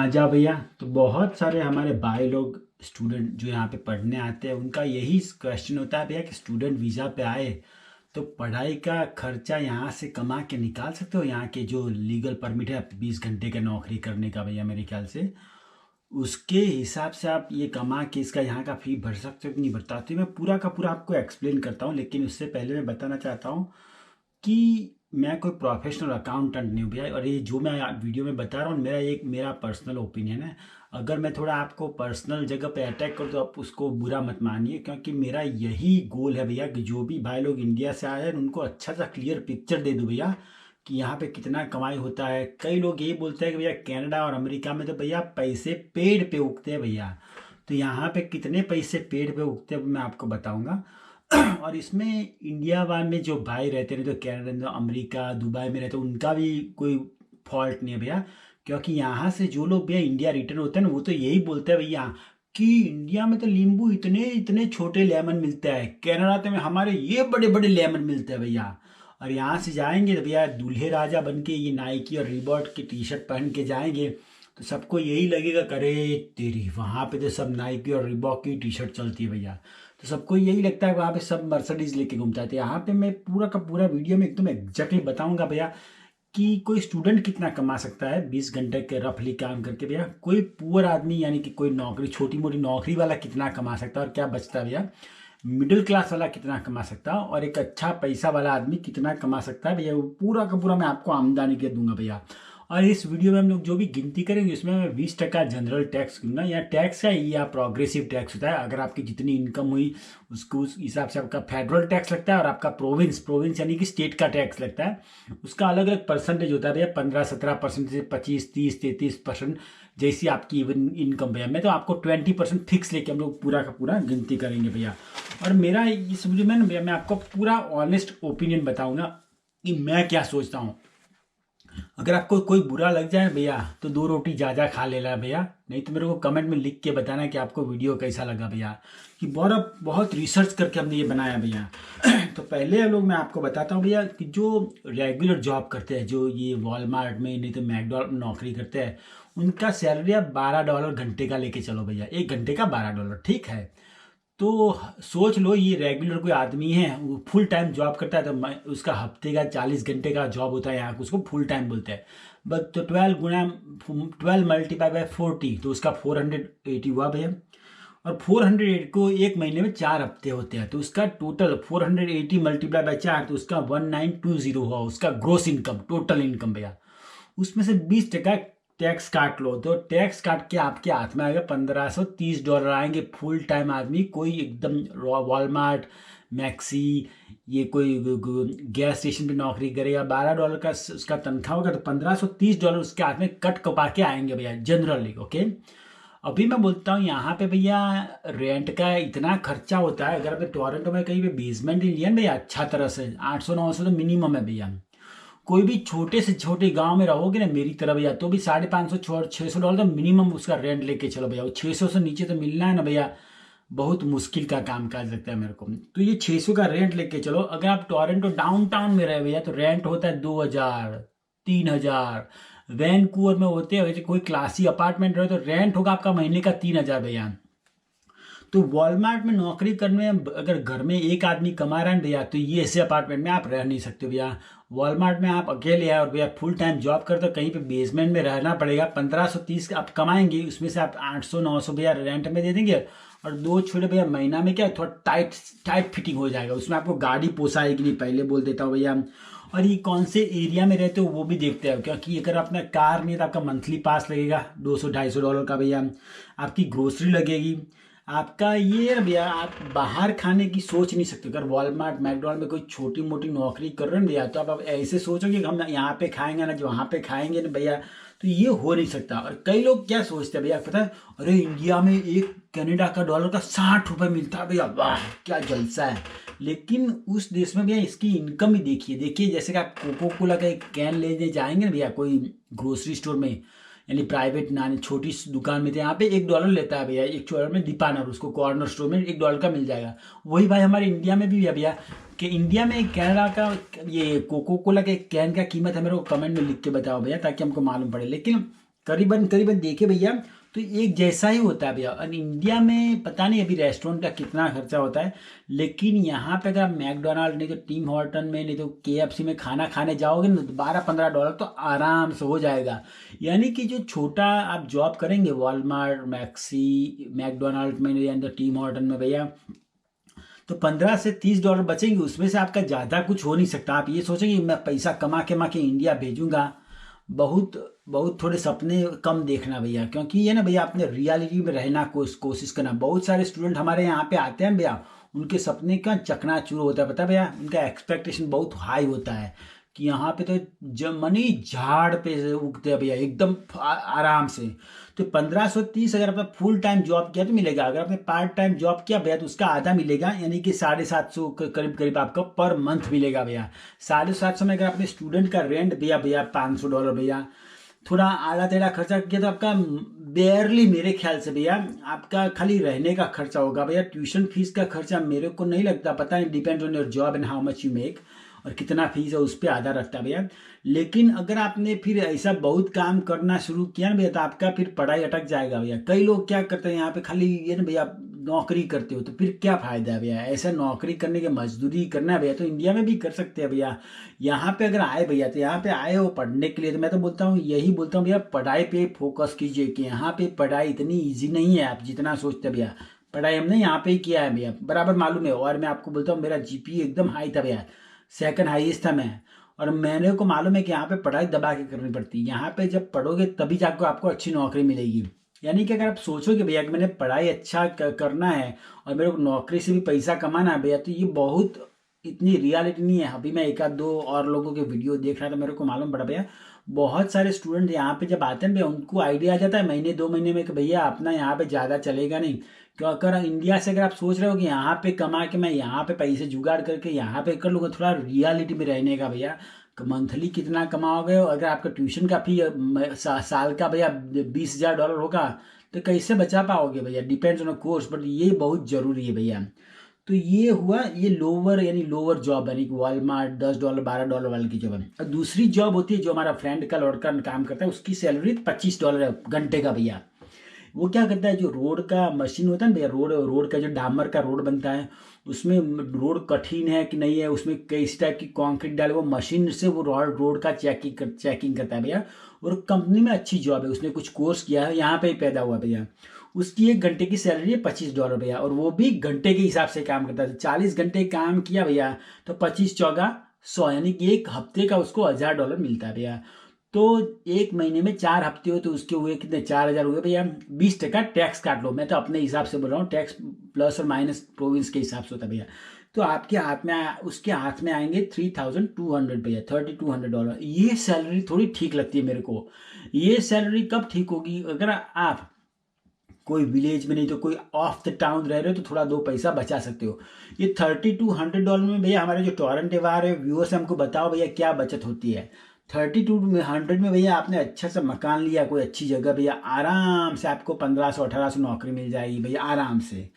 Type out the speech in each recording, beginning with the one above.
जा भैया। तो बहुत सारे हमारे भाई लोग स्टूडेंट जो यहाँ पे पढ़ने आते हैं उनका यही क्वेश्चन होता है भैया कि स्टूडेंट वीज़ा पे आए तो पढ़ाई का खर्चा यहाँ से कमा के निकाल सकते हो। यहाँ के जो लीगल परमिट है 20 घंटे का नौकरी करने का भैया, मेरे ख्याल से उसके हिसाब से आप ये कमा के इसका यहाँ का फी भर सकते हो कि नहीं भरता। तो मैं पूरा का पूरा आपको एक्सप्लेन करता हूँ, लेकिन उससे पहले मैं बताना चाहता हूँ कि मैं कोई प्रोफेशनल अकाउंटेंट नहीं हूँ भैया, और ये जो मैं वीडियो में बता रहा हूँ मेरा पर्सनल ओपिनियन है। अगर मैं थोड़ा आपको पर्सनल जगह पे अटैक करूँ तो आप उसको बुरा मत मानिए, क्योंकि मेरा यही गोल है भैया कि जो भी भाई लोग इंडिया से आए हैं उनको अच्छा सा क्लियर पिक्चर दे दूँ भैया कि यहाँ पे कितना कमाई होता है। कई लोग यही बोलते हैं कि भैया कनाडा और अमेरिका में तो भैया पैसे पेड़ पे उगते हैं भैया, तो यहाँ पे कितने पैसे पेड़ पे उगते हैं मैं आपको बताऊंगा। और इसमें इंडिया वाले में जो भाई रहते हैं तो कनाडा, अमेरिका, दुबई में रहते हैं, उनका भी कोई फॉल्ट नहीं है भैया। क्योंकि यहाँ से जो लोग भैया इंडिया रिटर्न होते हैं ना, वो तो यही बोलते हैं भैया कि इंडिया में तो नींबू इतने इतने छोटे लेमन मिलता है, कनाडा में हमारे ये बड़े बड़े लेमन मिलते हैं भैया। और यहाँ से जाएंगे तो भैया दूल्हे राजा बन के ये नाइकी और रिबॉट की टी शर्ट पहन के जाएंगे तो सबको यही लगेगा करे तेरी वहाँ पे तो सब नाइकी और रिबॉक की टी शर्ट चलती है भैया। तो सबको यही लगता है वहाँ पे सब मर्सिडीज लेके घूमता है। तो यहाँ पे मैं पूरा का पूरा वीडियो में एकदम एग्जैक्टली बताऊंगा भैया कि कोई स्टूडेंट कितना कमा सकता है 20 घंटे के रफली काम करके भैया। कोई पुअर आदमी यानी कि कोई नौकरी, छोटी मोटी नौकरी वाला कितना कमा सकता है और क्या बचता है भैया। मिडिल क्लास वाला कितना कमा सकता है और एक अच्छा पैसा वाला आदमी कितना कमा सकता है भैया, वो पूरा का पूरा मैं आपको आमदनी के दूंगा भैया। और इस वीडियो में हम लोग जो भी गिनती करेंगे उसमें मैं 20% जनरल टैक्स दूंगा। या टैक्स है या प्रोग्रेसिव टैक्स होता है, अगर आपकी जितनी इनकम हुई उसको उस हिसाब से आपका फेडरल टैक्स लगता है और आपका प्रोविंस यानी कि स्टेट का टैक्स लगता है। उसका अलग अलग परसेंटेज होता है भैया, 15-17% से 25-30-33% जैसी आपकी इवन इनकम भैया। मैं तो आपको 20% फिक्स लेके हम लोग पूरा का पूरा गिनती करेंगे भैया। और मेरा इस वीडियो में ना भैया मैं आपको पूरा ऑनेस्ट ओपिनियन बताऊंगा कि मैं क्या सोचता हूँ। अगर आपको कोई बुरा लग जाए भैया तो 2 रोटी ज़्यादा खा लेना भैया, नहीं तो मेरे को कमेंट में लिख के बताना कि आपको वीडियो कैसा लगा भैया। कि बहुत बहुत रिसर्च करके हमने ये बनाया भैया। तो पहले हम लोग मैं आपको बताता हूँ भैया कि जो रेगुलर जॉब करते हैं, जो ये वॉलमार्ट में नहीं तो मैकडॉनल्ड में नौकरी करते हैं, उनका सैलरी आप $12 घंटे का लेके चलो भैया, 1 घंटे का $12, ठीक है। तो सोच लो ये रेगुलर कोई आदमी है, वो फुल टाइम जॉब करता है तो उसका हफ्ते का 40 घंटे का जॉब होता है, यहाँ उसको फुल टाइम बोलते हैं। बट तो 12 × 12 × 40 तो उसका 480 हुआ भैया। और 480 को एक महीने में 4 हफ्ते होते हैं, तो उसका टोटल 480 × 4 तो उसका 1920 हुआ उसका ग्रोस इनकम, टोटल इनकम भैया। उसमें से 20% टैक्स काट लो तो टैक्स काट के आपके हाथ में आएगा $1530 आएंगे। फुल टाइम आदमी कोई एकदम वॉलमार्ट, मैक्सी, ये कोई गैस स्टेशन पे नौकरी करेगा, $12 का उसका तनख्वाह होगा तो $1530 उसके हाथ में कट कपा के आएंगे भैया जनरली। ओके, अभी मैं बोलता हूँ यहाँ पे भैया रेंट का इतना खर्चा होता है। अगर आप टोरंटो में कहीं पे बेसमेंट लिया भैया अच्छा तरह से 800-900 तो मिनिमम है भैया। कोई भी छोटे से छोटे गांव में रहोगे ना मेरी तरह भैया तो भी $550-600 तो मिनिमम उसका रेंट लेके चलो भैया। 600 से नीचे तो मिलना है ना भैया, बहुत मुश्किल का काम काज लगता है मेरे को। तो ये 600 का रेंट लेके चलो। अगर आप टोरंटो डाउनटाउन में रहे भैया तो रेंट होता है 2000-3000। वैनकूवर में होते हैं कोई क्लासी अपार्टमेंट रहे तो रेंट होगा आपका महीने का 3000 भैया। तो वॉलमार्ट में नौकरी करने में अगर घर में एक आदमी कमा रहा है भैया तो ये ऐसे अपार्टमेंट में आप रह नहीं सकते भैया। वॉलमार्ट में आप अकेले हैं और भैया फुल टाइम जॉब करते हो, कहीं पे बेसमेंट में रहना पड़ेगा। 1530 आप कमाएंगे, उसमें से आप 800-900 भैया रेंट में दे देंगे। और 2 छोटे भैया महीना में क्या थोड़ा टाइट टाइट फिटिंग हो जाएगा, उसमें आपको गाड़ी पोसाएगी नहीं, पहले बोल देता हूँ भैया। और ये कौन से एरिया में रहते हो वो भी देखते हो, क्योंकि अगर अपना कार नहीं है तो आपका मंथली पास लगेगा $200-250 का भैया। आपकी ग्रोसरी लगेगी आपका ये भैया। आप बाहर खाने की सोच नहीं सकते। अगर वॉलमार्ट मैकडॉनल्ड में कोई छोटी मोटी नौकरी कर रहे हैं भैया तो आप ऐसे सोचोगे कि हम यहाँ पे खाएंगे ना जो वहाँ पे खाएंगे ना भैया, तो ये हो नहीं सकता। और कई लोग क्या सोचते हैं भैया पता है, अरे इंडिया में एक कनाडा का डॉलर का 60 रुपये मिलता है भैया, वाह क्या जलसा है। लेकिन उस देश में भैया इसकी इनकम ही देखिए जैसे कि आप कोको कोला का एक कैन लेने जाएंगे ना भैया कोई ग्रोसरी स्टोर में, यानी प्राइवेट नानी छोटी दुकान में थे, यहाँ पे $1 लेता है भैया। $1 में दीपानर उसको कॉर्नर स्टोर में $1 का मिल जाएगा। वही भाई हमारे इंडिया में भी है भैया कि इंडिया में कनाडा का ये कोको कोला के कैन का कीमत है, मेरे को कमेंट में लिख के बताओ भैया ताकि हमको मालूम पड़े। लेकिन करीबन करीबन देखे भैया तो एक जैसा ही होता है भैया। और इंडिया में पता नहीं अभी रेस्टोरेंट का कितना खर्चा होता है, लेकिन यहाँ पे अगर आप मैकडोनाल्ड नहीं तो टीम हॉर्टन में नहीं तो केएफसी में खाना खाने जाओगे ना तो $12-15 तो आराम से हो जाएगा। यानी कि जो छोटा आप जॉब करेंगे वॉलमार्ट, मैक्सी, मैकडोनाल्ड में या तो टीम हॉर्टन में भैया, तो $15 से $30 बचेंगे। उसमें से आपका ज़्यादा कुछ हो नहीं सकता। आप ये सोचेंगे मैं पैसा कमा के इंडिया भेजूंगा, बहुत बहुत थोड़े सपने कम देखना भैया। क्योंकि ये ना भैया अपने रियलिटी में रहना कोशिश करना। बहुत सारे स्टूडेंट हमारे यहाँ पे आते हैं भैया, उनके सपने का चकनाचूर होता है, पता है भैया। उनका एक्सपेक्टेशन बहुत हाई होता है कि यहाँ पे तो मनी झाड़ पे से उगते हैं भैया एकदम आराम से। तो 1530 अगर आपने फुल टाइम जॉब किया तो मिलेगा। अगर आपने पार्ट टाइम जॉब किया भैया तो उसका आधा मिलेगा, यानी कि 750 करीब करीब आपका पर मंथ मिलेगा भैया। 750 में अगर आपने स्टूडेंट का रेंट दिया भैया $500 भैया, थोड़ा आधा टेढ़ा खर्चा किया तो आपका बेयरली मेरे ख्याल से भैया आपका खाली रहने का खर्चा होगा भैया। ट्यूशन फीस का खर्चा मेरे को नहीं लगता, पता नहीं, depend on your job and how much you make और कितना फीस है उस पर आधा रखता है भैया। लेकिन अगर आपने फिर ऐसा बहुत काम करना शुरू किया ना भैया तो आपका फिर पढ़ाई अटक जाएगा भैया। कई लोग क्या करते हैं यहाँ पे खाली ये ना भैया नौकरी करते हो तो फिर क्या फायदा है भैया। ऐसा नौकरी करने के मजदूरी करना है भैया तो इंडिया में भी कर सकते हैं भैया। यहाँ पे अगर आए भैया तो यहाँ पे आए हो पढ़ने के लिए तो मैं तो बोलता हूँ, यही बोलता हूँ भैया पढ़ाई पे फोकस कीजिए कि यहाँ पे पढ़ाई इतनी ईजी नहीं है आप जितना सोचते भैया। पढ़ाई हमने यहाँ पे ही किया है भैया, बराबर मालूम है। और मैं आपको बोलता हूँ मेरा जीपीए एकदम हाई था भैया, सेकंड हाईएस्ट था मैं। और मैंने को मालूम है कि यहाँ पे पढ़ाई दबा के करनी पड़ती है। यहाँ पे जब पढ़ोगे तभी जाकर आपको अच्छी नौकरी मिलेगी। यानी कि अगर आप सोचोगे भैया कि मैंने पढ़ाई अच्छा करना है और मेरे को नौकरी से भी पैसा कमाना है भैया, तो ये बहुत इतनी रियलिटी नहीं है। अभी मैं एक आध दो और लोगों के वीडियो देख रहा था, मेरे को मालूम पड़ा भैया बहुत सारे स्टूडेंट यहाँ पे जब आते हैं भैया उनको आइडिया आ जाता है महीने 2 महीने में कि भैया अपना यहाँ पे ज़्यादा चलेगा नहीं। क्यों अगर इंडिया से अगर आप सोच रहे हो कि यहाँ पे कमा के मैं यहाँ पे पैसे जुगाड़ करके यहाँ पे कर लूँगा, थोड़ा रियलिटी में रहने का भैया। मंथली कितना कमाओगे? अगर आपका ट्यूशन का फी साल का भैया $20,000 होगा तो कैसे बचा पाओगे भैया? डिपेंड्स ऑन कोर्स, बट ये बहुत जरूरी है भैया। तो ये हुआ ये लोअर यानी लोअर जॉब यानी कि वॉलमार्ट $10 $12 वाले की जॉब है। और दूसरी जॉब होती है जो हमारा फ्रेंड का लड़का काम करता है, उसकी सैलरी $25 है घंटे का भैया। वो क्या करता है, जो रोड का मशीन होता है ना भैया, रोड रोड का जो डामर का रोड बनता है उसमें रोड कठिन है कि नहीं है, उसमें किस टाइप की कंक्रीट डाले, वो मशीन से वो रोड का चेकिंग करता है भैया। और कंपनी में अच्छी जॉब है, उसने कुछ कोर्स किया है, यहाँ पे ही पैदा हुआ भैया। उसकी एक घंटे की सैलरी है $25 भैया, और वो भी घंटे के हिसाब से काम करता है। 40 घंटे काम किया भैया तो 25 चौगा 100, यानी कि एक हफ्ते का उसको $1000 मिलता है भैया। तो एक महीने में 4 हफ्ते हो तो उसके हुए कितने, 4000 हुए भैया। 20% टैक्स काट लो, मैं तो अपने हिसाब से बोल रहा हूँ, टैक्स प्लस और माइनस प्रोविंस के हिसाब से होता है भैया। तो आपके हाथ में उसके हाथ में आएंगे 3200 भैया, $3200। ये सैलरी थोड़ी ठीक लगती है मेरे को। ये सैलरी कब ठीक होगी? अगर आप कोई विलेज में नहीं तो कोई ऑफ द टाउन रह रहे हो तो थोड़ा 2 पैसा बचा सकते हो। ये $3200 में भैया हमारे जो टोरेंट वार है व्यूअर्स, हमको बताओ भैया क्या बचत होती है। 3200 में भैया आपने अच्छा सा मकान लिया कोई अच्छी जगह भैया, आराम से आपको 1500-1800 नौकरी मिल जाएगी भैया, आराम से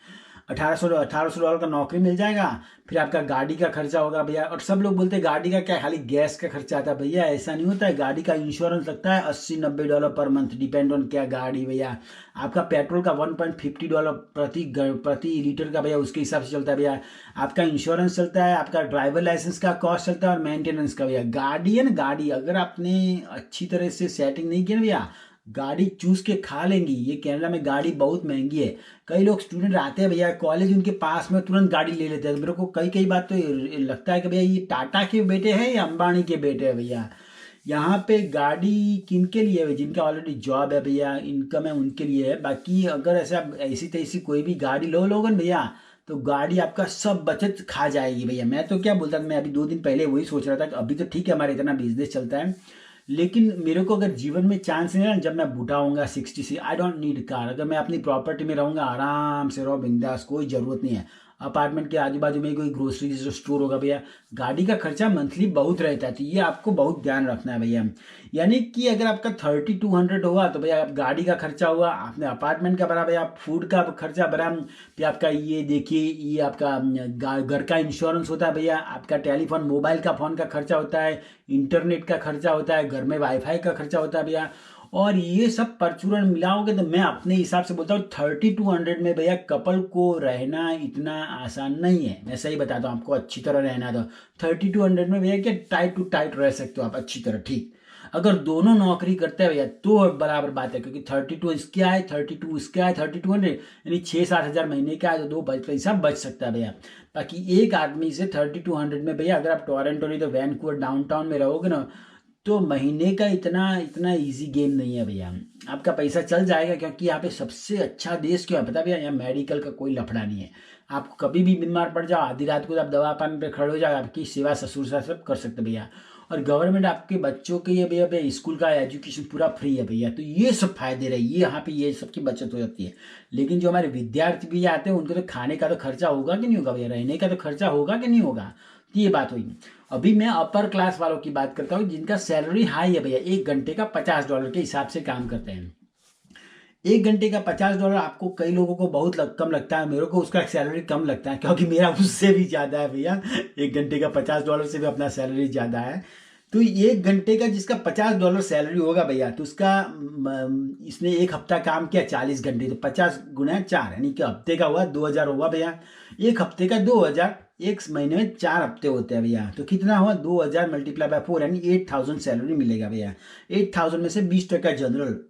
$1800 का नौकरी मिल जाएगा। फिर आपका गाड़ी का खर्चा होगा भैया। और सब लोग बोलते हैं गाड़ी का क्या, खाली गैस का खर्चा आता है भैया, ऐसा नहीं होता है। गाड़ी का इंश्योरेंस लगता है $80-90 पर मंथ, डिपेंड ऑन क्या गाड़ी भैया। आपका पेट्रोल का $1.50 प्रति लीटर का भैया, उसके हिसाब से चलता है भैया। आपका इंश्योरेंस चलता है, आपका ड्राइवर लाइसेंस का कॉस्ट चलता है और मेंटेनेंस का भैया। गाड़ी है ना, गाड़ी अगर आपने अच्छी तरह से सेटिंग नहीं की ना भैया, गाड़ी चूस के खा लेंगी। ये कनाडा में गाड़ी बहुत महंगी है। कई लोग स्टूडेंट आते हैं भैया कॉलेज, उनके पास में तुरंत गाड़ी ले लेते हैं। तो मेरे को कई बात तो लगता है कि भैया ये टाटा के बेटे हैं या अंबानी के बेटे हैं भैया। यहाँ पे गाड़ी किन के लिए है? जिनका ऑलरेडी जॉब है भैया, इनकम है, उनके लिए है। बाकी अगर ऐसा ऐसी तैसी कोई भी गाड़ी लोगे भैया तो गाड़ी आपका सब बचत खा जाएगी भैया। मैं तो क्या बोलता था, मैं अभी 2 दिन पहले वही सोच रहा था कि अभी तो ठीक है हमारा इतना बिजनेस चलता है, लेकिन मेरे को अगर जीवन में चांस नहीं है ना, जब मैं बूढ़ा होऊंगा 60 से, आई डोंट नीड कार। अगर मैं अपनी प्रॉपर्टी में रहूंगा आराम से रहो बिंदास, कोई जरूरत नहीं है। अपार्टमेंट के आजू बाजू में कोई ग्रोसरी स्टोर होगा भैया। गाड़ी का खर्चा मंथली बहुत रहता है, तो ये आपको बहुत ध्यान रखना है भैया। यानी कि अगर आपका 3200 हुआ तो भैया गाड़ी का खर्चा हुआ, आपने अपार्टमेंट का भरा भैया, फूड का खर्चा भरा, फिर आपका ये देखिए ये आपका घर का इंश्योरेंस होता है भैया, आपका टेलीफोन मोबाइल का फोन का खर्चा होता है, इंटरनेट का खर्चा होता है, घर में वाईफाई का खर्चा होता है भैया। और ये सब परचूरण मिलाओगे तो मैं अपने हिसाब से बोलता हूँ 3200 में भैया कपल को रहना इतना आसान नहीं है। मैं सही बताता हूँ आपको, अच्छी तरह रहना तो 3200 में भैया क्या टाइट टू टाइट रह सकते हो आप अच्छी तरह, ठीक। अगर दोनों नौकरी करते हैं भैया तो बराबर बात है, क्योंकि 32 इसके आए 32 इसके आए 3200, यानी 6-7 हज़ार महीने का आए तो दो पैसा बच सकता है भैया। बाकी एक आदमी से 3200 में भैया, अगर आप टोरंटो नहीं तो वैनकूवर डाउनटाउन में रहोगे ना, तो महीने का इतना इतना इजी गेम नहीं है भैया। आपका पैसा चल जाएगा, क्योंकि यहाँ पे सबसे अच्छा देश क्यों है पता है भैया, यहाँ मेडिकल का कोई लफड़ा नहीं है। आपको कभी भी बीमार पड़ जाओ, आधी रात को आप दवा पानी पे खड़े हो जाओ, आपकी सेवा ससुर सा सब कर सकते भैया। और गवर्नमेंट आपके बच्चों के लिए भैया भैया स्कूल का एजुकेशन पूरा फ्री है भैया। तो ये सब फायदे रहे, ये यहाँ पे ये सबकी बचत हो जाती है। लेकिन जो हमारे विद्यार्थी भी आते हैं उनको तो खाने का तो खर्चा होगा कि नहीं होगा भैया, रहने का तो खर्चा होगा कि नहीं होगा, तो ये बात हुई। अभी मैं अपर क्लास वालों की बात करता हूँ, जिनका सैलरी हाई है भैया, 1 घंटे का $50 के हिसाब से काम करते हैं। 1 घंटे का $50 आपको कई लोगों को बहुत कम लगता है, मेरे को उसका सैलरी कम लगता है, क्योंकि मेरा उससे भी ज़्यादा है भैया। 1 घंटे का $50 से भी अपना सैलरी ज़्यादा है। तो 1 घंटे का जिसका $50 सैलरी होगा भैया, तो उसका इसने 1 हफ्ता काम किया 40 घंटे, तो 50 गुना 4 यानी कि हफ्ते का हुआ 2000 हुआ भैया। 1 हफ्ते का 2000, 1 महीने में 4 हफ्ते होते हैं भैया, तो कितना हुआ 2000 मल्टीप्लाई बाय 4 यानी 8000 सैलरी मिलेगा भैया। 8000 में से 20% जनरल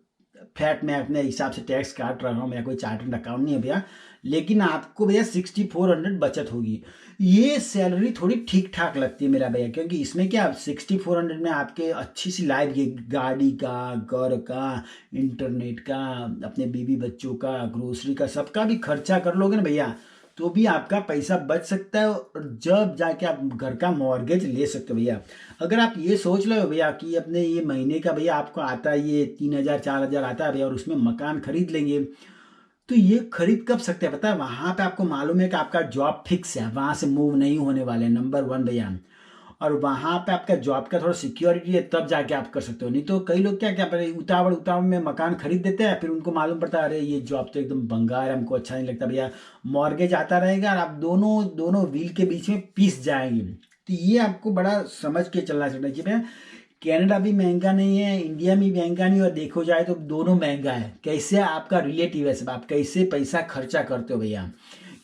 फ्लैट में अपने हिसाब से टैक्स काट रहा हूँ, मेरा कोई चार्टर्ड अकाउंट नहीं है भैया, लेकिन आपको भैया 6400 बचत होगी। ये सैलरी थोड़ी ठीक ठाक लगती है मेरा भैया, क्योंकि इसमें क्या 6400 में आपके अच्छी सी लाइफ, ये गाड़ी का, घर का, इंटरनेट का, अपने बीवी बच्चों का, ग्रोसरी का, सबका भी खर्चा कर लोगे ना भैया, तो भी आपका पैसा बच सकता है। और जब जाके आप घर का मॉर्गेज ले सकते हो भैया। अगर आप ये सोच लो भैया कि अपने ये महीने का भैया आपको आता है ये 3000-4000 आता है भैया, और उसमें मकान खरीद लेंगे, तो ये खरीद कब सकते हैं पता है, वहां पे आपको मालूम है कि आपका जॉब फिक्स है, वहां से मूव नहीं होने वाले, नंबर 1 भैया। और वहां पे आपका जॉब का थोड़ा सिक्योरिटी है, तब जाके आप कर सकते हो। नहीं तो कई लोग क्या क्या उतावड़ उतावड़ में मकान खरीद देते हैं, फिर उनको मालूम पड़ता है अरे ये जॉब तो एकदम बंगार है, हमको अच्छा नहीं लगता भैया, मॉर्गेज आता रहेगा और आप दोनों दोनों व्हील के बीच में पिस जाएंगे। तो ये आपको बड़ा समझ के चलना चाहिए भैया। कनाडा भी महंगा नहीं है, इंडिया भी महंगा नहीं, और देखो जाए तो दोनों महंगा है। कैसे आपका रिलेटिव है सब, आप कैसे पैसा खर्चा करते हो भैया।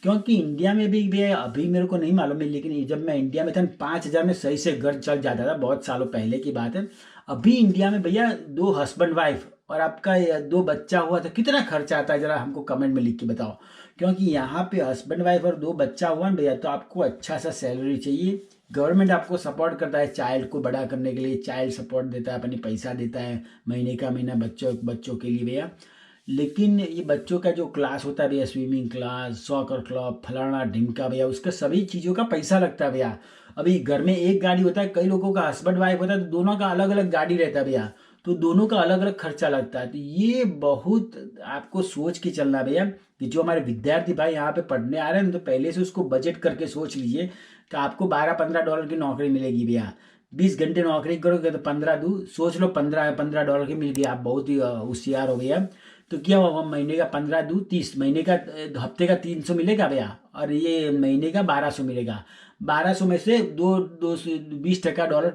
क्योंकि इंडिया में भी भैया अभी मेरे को नहीं मालूम है, लेकिन जब मैं इंडिया में था 5000 में सही से घर चल जाता था, बहुत सालों पहले की बात है। अभी इंडिया में भैया 2 हस्बैंड वाइफ और आपका 2 बच्चा हुआ तो कितना खर्चा आता है, जरा हमको कमेंट में लिख के बताओ। क्योंकि यहाँ पे हस्बैंड वाइफ और 2 बच्चा हुआ ना भैया, तो आपको अच्छा सा सैलरी चाहिए। गवर्नमेंट आपको सपोर्ट करता है चाइल्ड को बड़ा करने के लिए, चाइल्ड सपोर्ट देता है, अपनी पैसा देता है महीने का महीना बच्चों बच्चों के लिए भैया। लेकिन ये बच्चों का जो क्लास होता है भैया, स्विमिंग क्लास, सॉकर क्लब, फलाना ढिमका भैया, उसका सभी चीज़ों का पैसा लगता है भैया। अभी घर में एक गाड़ी होता है, कई लोगों का हस्बैंड वाइफ होता है, तो दोनों का अलग अलग गाड़ी रहता है भैया, तो दोनों का अलग अलग खर्चा लगता है। तो ये बहुत आपको सोच के चलना भैया, कि जो हमारे विद्यार्थी भाई यहाँ पे पढ़ने आ रहे हैं तो पहले से उसको बजट करके सोच लीजिए कि आपको $12-15 की नौकरी मिलेगी भैया। 20 घंटे नौकरी करोगे तो 15 दू सोच लो, $15 की मिल गई, आप बहुत ही होशियार हो भैया। तो क्या हुआ, महीने का 15 दू 30, महीने का हफ्ते का 300 मिलेगा भैया, और ये महीने का 1200 मिलेगा। 1200 में से 20% डॉलर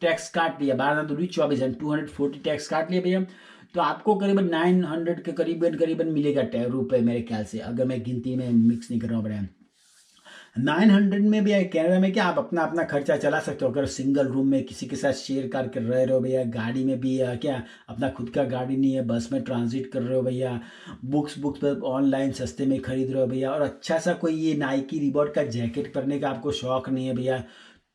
टैक्स काट लिया, 12 दू 24 240 टैक्स काट लिया भैया। तो आपको करीबन 900 के करीबन मिलेगा रुपए, मेरे ख्याल से, अगर मैं गिनती में मिक्स नहीं कर रहा हूँ भैया। 900 में भी कनाडा में क्या आप अपना अपना खर्चा चला सकते हो, अगर सिंगल रूम में किसी के साथ शेयर करके रह रहे हो भैया। गाड़ी में भी क्या अपना खुद का गाड़ी नहीं है, बस में ट्रांजिट कर रहे हो भैया। बुक्स पर ऑनलाइन सस्ते में खरीद रहे हो भैया, और अच्छा सा कोई ये नाइकी रिबॉट का जैकेट पहनने का आपको शौक नहीं है भैया,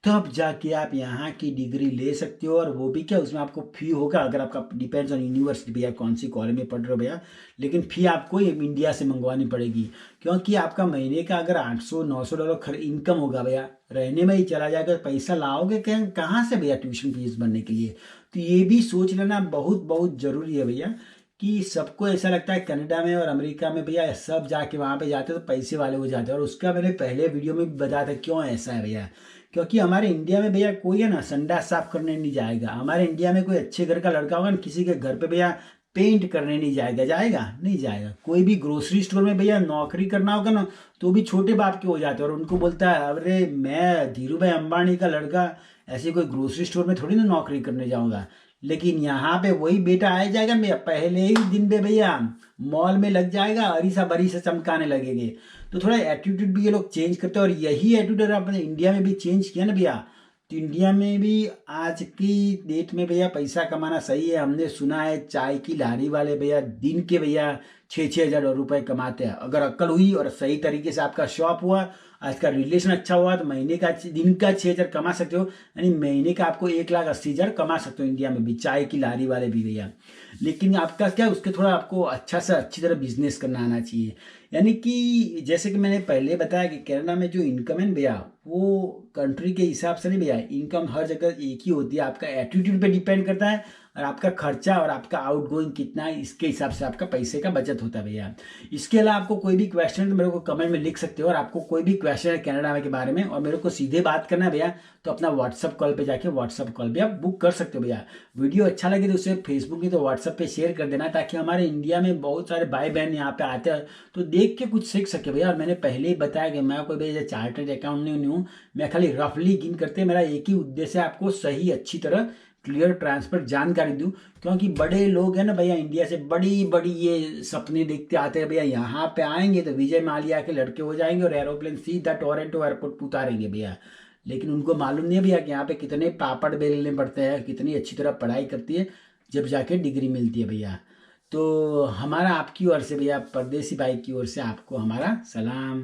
तब जाके आप यहाँ की डिग्री ले सकते हो। और वो भी क्या, उसमें आपको फी होगा, अगर आपका डिपेंड्स ऑन यूनिवर्सिटी भैया, कौन सी कॉलेज में पढ़ रहे हो भैया, लेकिन फी आपको इंडिया से मंगवानी पड़ेगी। क्योंकि आपका महीने का अगर $800-900 इनकम होगा भैया, रहने में ही चला जाएगा, पैसा लाओगे कहाँ से भैया ट्यूशन फीस भरने के लिए। तो ये भी सोच लेना बहुत बहुत जरूरी है भैया, कि सबको ऐसा लगता है कनाडा में और अमेरिका में भैया सब जाके वहाँ पे जाते हैं तो पैसे वाले हो जाते हैं, और उसका मैंने पहले वीडियो में भी बताया था क्यों ऐसा है भैया। क्योंकि हमारे इंडिया में भैया कोई है ना संडास साफ करने नहीं जाएगा। हमारे इंडिया में कोई अच्छे घर का लड़का होगा ना, किसी के घर पे भैया पेंट करने नहीं जाएगा, जाएगा नहीं जाएगा। कोई भी ग्रोसरी स्टोर में भैया नौकरी करना होगा ना, तो भी छोटे बाप के हो जाते हैं, और उनको बोलता है अरे मैं धीरू भाई अंबानी का लड़का ऐसे कोई ग्रोसरी स्टोर में थोड़ी ना नौकरी करने जाऊंगा। लेकिन यहाँ पे वही बेटा आ जाएगा भैया, पहले ही दिन पे भैया मॉल में लग जाएगा, अरीसा बरीसा चमकाने लगेंगे। तो थोड़ा एटीट्यूड भी ये लोग चेंज करते हैं, और यही एटीट्यूड अगर अपने इंडिया में भी चेंज किया ना भैया, तो इंडिया में भी आज की डेट में भैया पैसा कमाना सही है। हमने सुना है चाय की लारी वाले भैया दिन के भैया 6,000 रुपए कमाते हैं। अगर अक्ल हुई और सही तरीके से आपका शॉप हुआ, आज का रिलेशन अच्छा हुआ, तो महीने का दिन का 6,000 कमा सकते हो, यानी महीने का आपको 1,80,000 कमा सकते हो इंडिया में भी, चाय की लारी वाले भी भैया। लेकिन आपका क्या, उसके थोड़ा आपको अच्छा से अच्छी तरह बिजनेस करना आना चाहिए। यानी कि जैसे कि मैंने पहले बताया कि कनाडा में जो इनकम है ना भैया, वो कंट्री के हिसाब से नहीं भैया, इनकम हर जगह एक ही होती है। आपका एटीट्यूड पे डिपेंड करता है, और आपका खर्चा और आपका आउट गोइंग कितना है, इसके हिसाब से आपका पैसे का बचत होता है भैया। इसके अलावा आपको कोई भी क्वेश्चन तो मेरे को कमेंट में लिख सकते हो, और आपको कोई भी क्वेश्चन है कनाडा के बारे में और मेरे को सीधे बात करना है भैया, तो अपना व्हाट्सअप कॉल पे जाके व्हाट्सअप कॉल भी आप बुक कर सकते हो भैया। वीडियो अच्छा लगे तो उसे फेसबुक नहीं तो व्हाट्सअप पे शेयर कर देना, ताकि हमारे इंडिया में बहुत सारे भाई बहन यहाँ पे आते हैं तो देख के कुछ सीख सके भैया। और मैंने पहले ही बताया कि मैं कोई भैया चार्टर्ड अकाउंटेंट नहीं हूँ, मैं खाली रफली गिन करते, मेरा एक ही उद्देश्य है आपको सही अच्छी तरह क्लियर ट्रांसपेरेंट जानकारी दूं। क्योंकि बड़े लोग हैं ना भैया इंडिया से, बड़ी बड़ी ये सपने देखते आते हैं भैया, यहाँ पे आएंगे तो विजय माल्या के लड़के हो जाएंगे और एरोप्लेन सीधा टोरंटो एयरपोर्ट पे उतारेंगे भैया। लेकिन उनको मालूम नहीं है भैया कि यहाँ पे कितने पापड़ बेलने पड़ते हैं, कितनी अच्छी तरह पढ़ाई करती है, जब जाके डिग्री मिलती है भैया। तो हमारा आपकी ओर से भैया, परदेसी भाई की ओर से आपको हमारा सलाम।